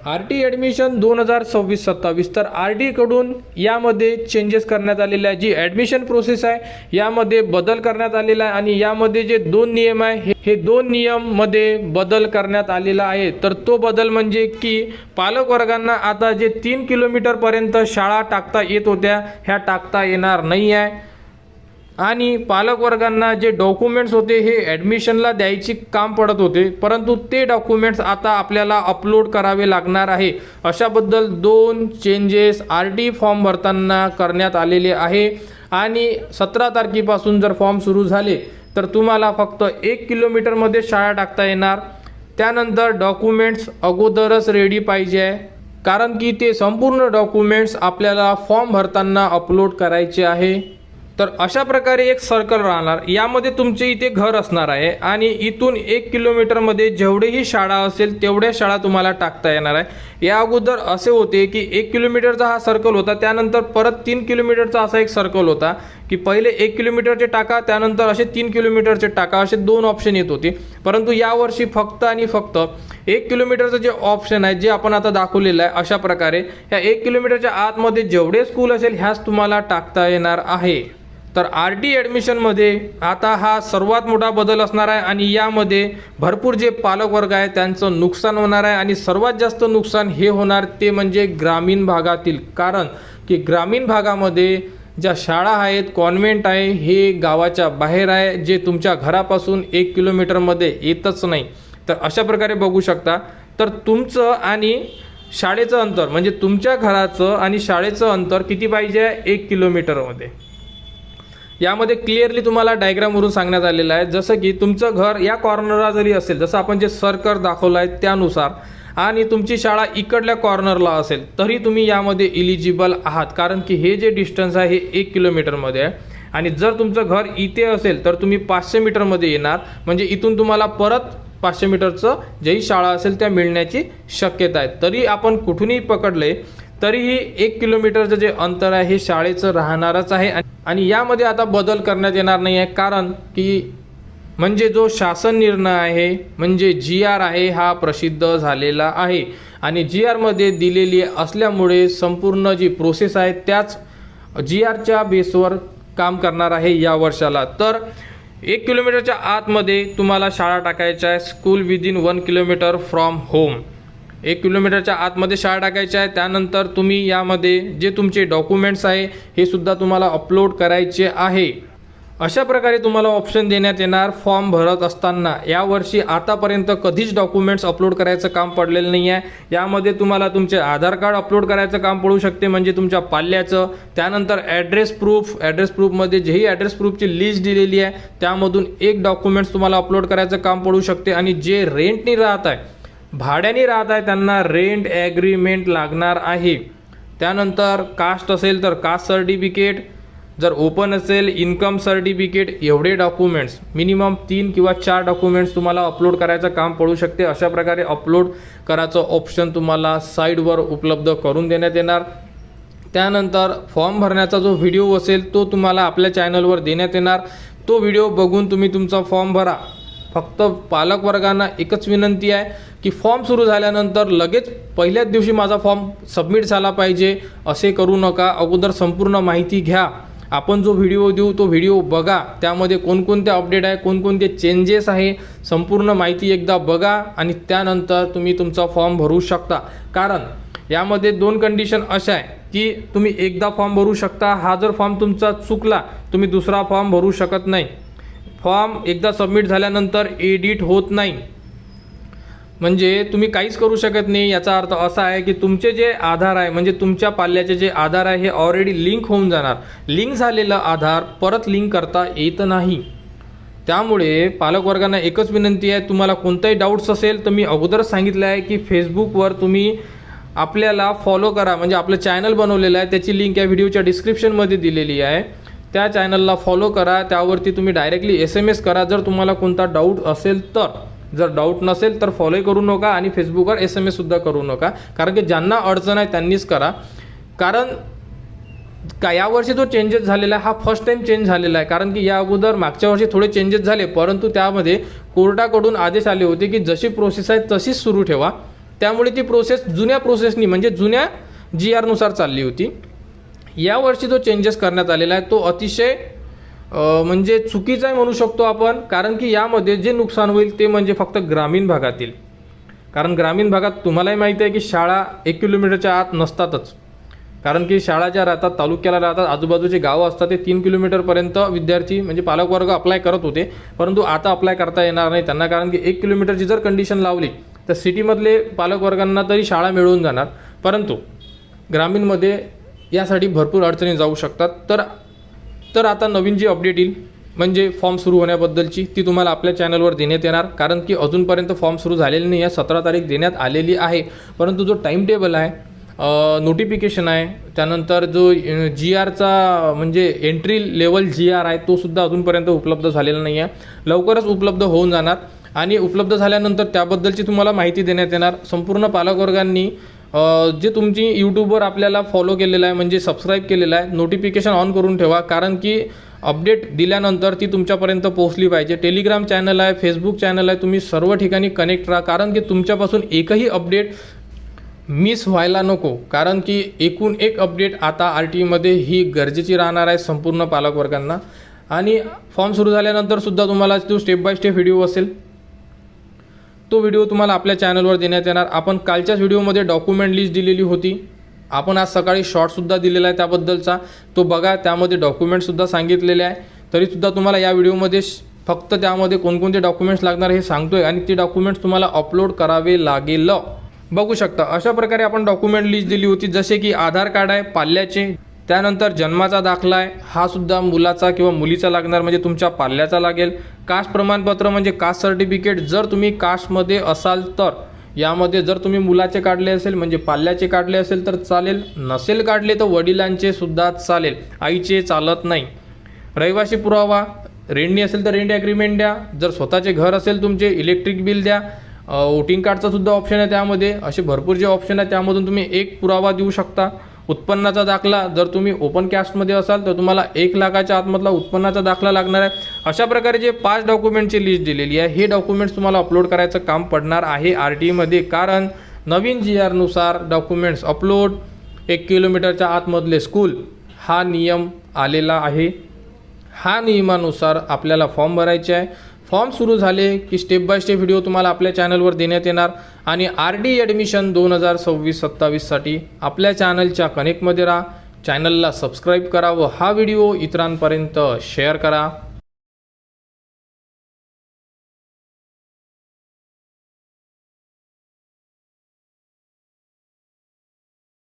RT admission 2026-27 तर RT कडून यामध्ये चेंजेस करण्यात आलेले आहे। जी ॲडमिशन प्रोसेस आहे यामध्ये बदल करण्यात आलेला आहे आणि यामध्ये जे दोन नियम आहे हे दोन नियम मध्ये बदल करण्यात आलेला आहे। तर तो बदल म्हणजे की पालक वर्गांना आता जे 3 किलोमीटर पर्यंत शाळा टाकता येत होत्या ह्या टाकता येणार नाही आहे आणि पालक वर्गांना जे डॉक्युमेंट्स होते हे ॲडमिशनला द्यायची काम पडत होते, परंतु ते डॉक्युमेंट्स आता आपल्याला अपलोड करावे लागणार आहे। अशाबद्दल दोन चेंजेस RT फॉर्म भरताना करण्यात आलेले आहे आणि 17 तारखेपासून जर फॉर्म सुरू झाले तर तुम्हाला फक्त 1 किलोमीटरमध्ये शाळा टाकता येणार। त्यानंतर डॉक्युमेंट्स अगोदरच रेडी पाहिजे आहे, कारण की ते संपूर्ण डॉक्युमेंट्स आपल्याला फॉर्म भरताना अपलोड करायचे आहे। तर अशा प्रकारे एक सर्कल राहणार, यामध्ये तुमचे इथे घर असणार आहे आणि इथून 1 किलोमीटरमध्ये जेवढेही शाळा असेल तेवढ्या शाळा तुम्हाला टाकता येणार आहे। या अगोदर असे होते की 1 किलोमीटरचा हा सर्कल होता, त्यानंतर परत 3 किलोमीटरचा असा एक सर्कल होता की पहिले 1 किलोमीटरचे टाका त्यानंतर असे 3 किलोमीटरचे टाका, असे दोन ऑप्शन येत होते। परंतु यावर्षी फक्त आणि फक्त 1 किलोमीटरचं जे ऑप्शन आहे जे आपण आता दाखवलेलं आहे अशा प्रकारे या 1 किलोमीटरच्या आतमध्ये जेवढे स्कूल असेल ह्याच तुम्हाला टाकता येणार आहे। तर RT ॲडमिशनमध्ये आता हा सर्वात मोठा बदल असणार आहे आणि यामध्ये भरपूर जे पालक वर्ग आहे त्यांचं नुकसान होणार आहे आणि सर्वात जास्त नुकसान हे होणार ते म्हणजे ग्रामीण भागातील, कारण की ग्रामीण भागामध्ये ज्या शाळा आहेत कॉन्व्हेंट आहे हे गावाच्या बाहेर आहे, जे तुमच्या घरापासून 1 किलोमीटरमध्ये येतच नाही। तर अशा प्रकारे बघू शकता, तर तुमचं आणि शाळेचं अंतर म्हणजे तुमच्या घराचं आणि शाळेचं अंतर किती पाहिजे, 1 किलोमीटरमध्ये। यामध्ये क्लिअरली तुम्हाला डायग्रामवरून सांगण्यात आलेलं आहे, जसं की तुमचं घर या कॉर्नरला जरी असेल, जसं आपण जे सर्कल दाखवलं आहे त्यानुसार, आणि तुमची शाळा इकडल्या कॉर्नरला असेल तरी तुम्ही यामध्ये इलिजिबल आहात, कारण की हे जे डिस्टन्स आहे हे 1 किलोमीटरमध्ये आहे। आणि जर तुमचं घर इथे असेल तर तुम्ही 500 मीटरमध्ये येणार, म्हणजे इथून तुम्हाला परत 500 मीटरचं जेही शाळा असेल त्या मिळण्याची शक्यता आहे। तरी आपण कुठूनही पकडले तरीही 1 किलोमीटरचं जे अंतर आहे हे शाळेचं राहणारच आहे आणि यामध्ये आता बदल करण्यात येणार नाही आहे, कारण की म्हणजे जो शासन निर्णय आहे म्हणजे GR आहे हा प्रसिद्ध झालेला आहे आणि GR मध्ये दिलेली असल्यामुळे संपूर्ण जी प्रोसेस आहे त्याच GRच्या बेसवर काम करणार आहे या वर्षाला। तर 1 किलोमीटरच्या आतमध्ये तुम्हाला शाळा टाकायच्या आहे, school within 1 kilometre from home. 1 किलोमीटरच्या आतमध्ये शाळा टाकायच्या आहे। त्यानंतर तुम्ही यामध्ये जे तुमचे डॉक्युमेंट्स आहे हे सुद्धा तुम्हाला अपलोड करायचे आहे। अशा प्रकारे तुम्हाला ऑप्शन देण्यात येणार फॉर्म भरत असताना। यावर्षी आतापर्यंत कधीच डॉक्युमेंट्स अपलोड करायचं काम पडलेलं नाही आहे। यामध्ये तुम्हाला तुमचे आधार कार्ड अपलोड करायचं काम पडू शकते, म्हणजे तुमच्या पाल्याचं। त्यानंतर ॲड्रेस प्रूफमध्ये जेही ॲड्रेस प्रूफची लिस्ट दिलेली आहे त्यामधून एक डॉक्युमेंट्स तुम्हाला अपलोड करायचं काम पडू शकते। आणि जे रेंटनी राहत आहे, भाड्याने राहत आहे, त्यांना रेंट ॲग्रीमेंट लागणार आहे। त्यानंतर कास्ट असेल तर कास्ट सर्टिफिकेट, जर ओपन असेल इन्कम सर्टिफिकेट, एवढे डॉक्युमेंट्स मिनिमम 3 किंवा 4 डॉक्युमेंट्स तुम्हाला अपलोड करायचं काम पडू शकते। अशा प्रकारे अपलोड करायचं ऑप्शन तुम्हाला साईडवर उपलब्ध करून देण्यात येणार। त्यानंतर फॉर्म भरण्याचा जो व्हिडिओ असेल तो तुम्हाला आपल्या चॅनलवर देण्यात येणार, तो व्हिडिओ बघून तुम्ही तुमचा फॉर्म भरा। फक्त पालक वर्गांना एकच विनंती आहे की फॉर्म सुरू झाल्यानंतर लगेच पहिल्याच दिवशी माझा फॉर्म सबमिट झाला पाहिजे असे करू नका। अगोदर संपूर्ण माहिती घ्या, आपण जो व्हिडिओ देऊ तो व्हिडिओ बघा, त्यामध्ये कोणकोणते अपडेट आहे, कोणकोणते चेंजेस आहे, संपूर्ण माहिती एकदा बघा आणि त्यानंतर तुम्ही तुमचा फॉर्म भरू शकता। कारण यामध्ये 2 कंडिशन अशा आहे की तुम्ही एकदा फॉर्म भरू शकता, हा जर फॉर्म तुमचा चुकला तुम्ही दुसरा फॉर्म भरू शकत नाही। फॉर्म एकदा सबमिट झाल्यानंतर एडिट होत नाही, म्हणजे तुम्ही काहीच करू शकत नाही। याचा अर्थ असा आहे की तुमचे जे आधार आहे म्हणजे तुमच्या पाल्याचे जे आधार आहे हे ऑलरेडी लिंक होऊन जाणार, लिंक झालेलं आधार परत लिंक करता येत नाही। त्यामुळे पालक वर्गांना एकच विनंती आहे, तुम्हाला कोणताही डाऊट्स असेल तर मी अगोदरच सांगितलं आहे की फेसबुकवर तुम्ही आपल्याला फॉलो करा, म्हणजे आपलं चॅनल बनवलेलं आहे त्याची लिंक या व्हिडिओच्या डिस्क्रिप्शनमध्ये दिलेली आहे, त्या चॅनलला फॉलो करा। त्यावरती तुम्ही डायरेक्टली SMS करा जर तुम्हाला कोणता डाऊट असेल तर। जर डाऊट नसेल तर फॉलो करू नका आणि फेसबुकवर SMS सुद्धा करू नका, कारण की ज्यांना अडचण आहे त्यांनीच करा। कारण का यावर्षी जो चेंजेस झालेला आहे हा फर्स्ट टाइम चेंज झालेला आहे, कारण की या अगोदर मागच्या वर्षी थोडे चेंजेस झाले, परंतु त्यामध्ये कोर्टाकडून आदेश आले होते की जशी प्रोसेस आहे तशीच सुरू ठेवा। त्यामुळे ती प्रोसेस जुन्या प्रोसेसनी म्हणजे जुन्या GR नुसार चालली होती. यावर्षी जो चेंजेस करण्यात आलेला आहे तो अतिशय म्हणजे चुकीचा आहे म्हणू शकतो आपण. कारण की यामध्ये जे नुकसान होईल ते म्हणजे फक्त ग्रामीण भागातील. कारण ग्रामीण भागात तुम्हालाही माहिती आहे की शाळा 1 किलोमीटरच्या आत नसतातच. कारण की शाळा ज्या राहतात तालुक्याला राहतात, आजूबाजूचे गावं असतात, ते 3 किलोमीटरपर्यंत विद्यार्थी म्हणजे पालकवर्ग अप्लाय करत होते. परंतु आता अप्लाय करता येणार नाही त्यांना. कारण की 1 किलोमीटरची जर कंडिशन लावली तर सिटीमधले पालकवर्गांना तरी शाळा मिळून जाणार. परंतु ग्रामीणमध्ये यासाठी भरपूर अडचणी जाऊ शकतात. तर आता नवीन जी अपडेट येईल म्हणजे फॉर्म सुरू होण्याबद्दलची ती तुम्हाला आपल्या चॅनलवर देण्यात येणार. कारण की अजूनपर्यंत फॉर्म सुरू झालेले नाही आहे. 17 तारीख देण्यात आलेली आहे. परंतु जो टाईम टेबल आहे, नोटिफिकेशन आहे, त्यानंतर जो GRचा म्हणजे एंट्री लेवल GR आहे तो सुद्धा अजूनपर्यंत उपलब्ध झालेला नाही आहे. लवकरच उपलब्ध होऊन जाणार आणि उपलब्ध झाल्यानंतर त्याबद्दलची तुम्हाला माहिती देण्यात येणार. संपूर्ण पालकवर्गांनी जे तुमची यूट्यूबवर आपल्याला फॉलो केलेलं आहे म्हणजे सबस्क्राईब केलेलं आहे, नोटिफिकेशन ऑन करून ठेवा. कारण की अपडेट दिल्यानंतर ती तुमच्यापर्यंत पोहोचली पाहिजे. टेलिग्राम चॅनल आहे, फेसबुक चॅनल आहे, तुम्ही सर्व ठिकाणी कनेक्ट राहा. कारण की तुमच्यापासून एकही अपडेट मिस व्हायला नको. कारण की एकूण एक अपडेट आता RTमध्ये ही गरजेची राहणार आहे संपूर्ण पालकवर्गांना. आणि फॉर्म सुरू झाल्यानंतर सुद्धा तुम्हाला जो स्टेप बाय स्टेप व्हिडिओ असेल तो व्हिडिओ तुम्हाला आपल्या चॅनलवर देण्यात येणार. आपण कालच्याच व्हिडिओमध्ये डॉक्युमेंट लिस्ट दिलेली होती. आपण आज सकाळी शॉर्टसुद्धा दिलेला आहे त्याबद्दलचा, तो बघा. त्यामध्ये डॉक्युमेंटसुद्धा सांगितलेले आहे. तरीसुद्धा तुम्हाला या व्हिडिओमध्ये फक्त त्यामध्ये कोणकोणते डॉक्युमेंट्स लागणार हे सांगतोय आणि ते डॉक्युमेंट्स तुम्हाला अपलोड करावे लागेल. बघू शकता अशा प्रकारे आपण डॉक्युमेंट लिस्ट दिली होती. जसे की आधार कार्ड आहे पाल्याचे, त्यानंतर जन्माचा दाखला आहे, हा सुद्धा मुलाचा किंवा मुलीचा लागणार म्हणजे तुमच्या पाल्याचा लागेल. कास्ट प्रमाणपत्र म्हणजे कास्ट सर्टिफिकेट जर तुम्ही कास्टमध्ये असाल तर. यामध्ये जर तुम्ही मुलाचे काढले असेल म्हणजे पाल्याचे काढले असेल तर चालेल, नसेल काढले तर वडिलांचे सुद्धा चालेल, आईचे चालत नाही. रहिवासी पुरावा, रेंटनी असेल तर रेंट ॲग्रीमेंट द्या. जर स्वतःचे घर असेल तुमचे इलेक्ट्रिक बिल द्या. वोटिंग कार्डचा सुद्धा ऑप्शन आहे त्यामध्ये. असे भरपूर जे ऑप्शन आहे त्यामधून तुम्ही एक पुरावा देऊ शकता. उत्पन्नाचा दाखला, जर तुम्ही ओपन कास्टमध्ये असाल तर तुम्हाला 1 लाखाच्या आतमधला उत्पन्नाचा दाखला लागणार आहे. अशा प्रकारे जे 5 डॉक्युमेंटची लिस्ट दिलेली आहे हे डॉक्युमेंट्स तुम्हाला अपलोड करायचं काम पडणार आहे RTमध्ये. कारण नवीन GR नुसार डॉक्युमेंट्स अपलोड 1 किलोमीटरच्या आतमधले स्कूल हा नियम आलेला आहे. हा नियमानुसार आपल्याला फॉर्म भरायचे आहे. फॉर्म सुरू झाले की स्टेप बाय स्टेप व्हिडिओ तुम्हाला आपल्या चॅनलवर देण्यात येणार. आणि RD ॲडमिशन 2026-27साठी आपल्या चॅनलच्या कनेक्टमध्ये राहा. चॅनलला सबस्क्राईब करा व हा व्हिडिओ इतरांपर्यंत शेअर करा.